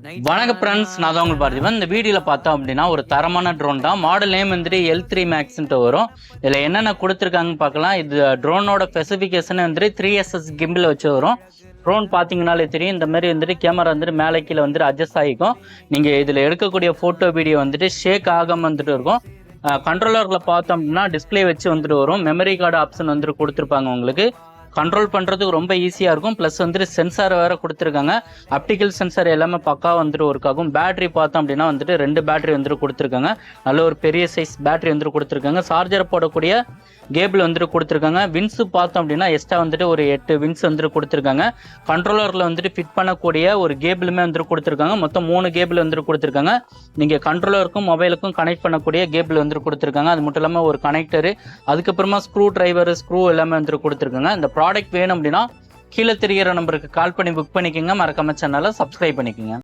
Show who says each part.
Speaker 1: வணக்கம் ஃப்ரெண்ட்ஸ், நான் தான் உங்களுக்கு பார்த்திபன். இந்த வீடியோவில் பார்த்தோம் அப்படின்னா ஒரு தரமான ட்ரோன் தான். மாடல் நேம் வந்துட்டு L3 Maxன்ட்டு வரும். இதில் என்னென்ன கொடுத்துருக்காங்கன்னு பார்க்கலாம். இது ட்ரோனோட ஸ்பெசிஃபிகேஷன் வந்துட்டு 3SS கிம்பில் வச்சு வரும். ட்ரோன் பார்த்தீங்கனாலே தெரியும். இந்த மாதிரி வந்துட்டு கேமரா வந்துட்டு மேலே கீழே வந்துட்டு அட்ஜஸ்ட் ஆகிக்கும். நீங்கள் இதில் எடுக்கக்கூடிய ஃபோட்டோ வீடியோ வந்துட்டு ஷேக் ஆகாமல் வந்துட்டு இருக்கும். கண்ட்ரோலரில் பார்த்தோம் அப்படின்னா டிஸ்பிளே வச்சு வந்துட்டு வரும். மெமரி கார்டு ஆப்ஷன் வந்துட்டு கொடுத்துருப்பாங்க. உங்களுக்கு கண்ட்ரோல் பண்ணுறதுக்கு ரொம்ப ஈஸியாக இருக்கும். ப்ளஸ் வந்துட்டு சென்சார் வேறு கொடுத்துருக்காங்க. ஆப்டிக்கல் சென்சார் எல்லாமே பக்கா வந்துட்டு ஒர்க் ஆகும். பேட்டரி பார்த்தோம் அப்படின்னா வந்துட்டு 2 பேட்டரி வந்துட்டு கொடுத்துருக்காங்க. நல்ல ஒரு பெரிய சைஸ் பேட்டரி வந்துட்டு கொடுத்துருக்காங்க. சார்ஜர் போடக்கூடிய கேபிள் வந்துட்டு கொடுத்துருக்காங்க. வின்ஸு பார்த்தோம் அப்படின்னா எக்ஸ்ட்ரா வந்துட்டு ஒரு 8 வின்ஸ் வந்துட்டு கொடுத்துருக்காங்க. கண்ட்ரோலரில் வந்துட்டு ஃபிட் பண்ணக்கூடிய ஒரு கேபிளுமே வந்துட்டு கொடுத்துருக்காங்க. மொத்தம் 3 கேபிள் வந்துட்டு கொடுத்துருக்காங்க. நீங்கள் கண்ட்ரோலருக்கும் மொபைலுக்கும் கனெக்ட் பண்ணக்கூடிய கேபிள் வந்துட்டு கொடுத்துருக்காங்க. அது மட்டும் இல்லாமல் ஒரு கனெக்டரு, அதுக்கப்புறமா ஸ்க்ரூ டிரைவர், ஸ்க்ரூ எல்லாமே வந்துட்டு கொடுத்துருக்காங்க. இந்த ப்ராடக்ட் வேணும் அப்படின்னா கீழே தெரிகிற நம்பருக்கு கால் பண்ணி புக் பண்ணிக்கோங்க. மறக்காம சேனலை சப்ஸ்கிரைப் பண்ணிக்கோங்க.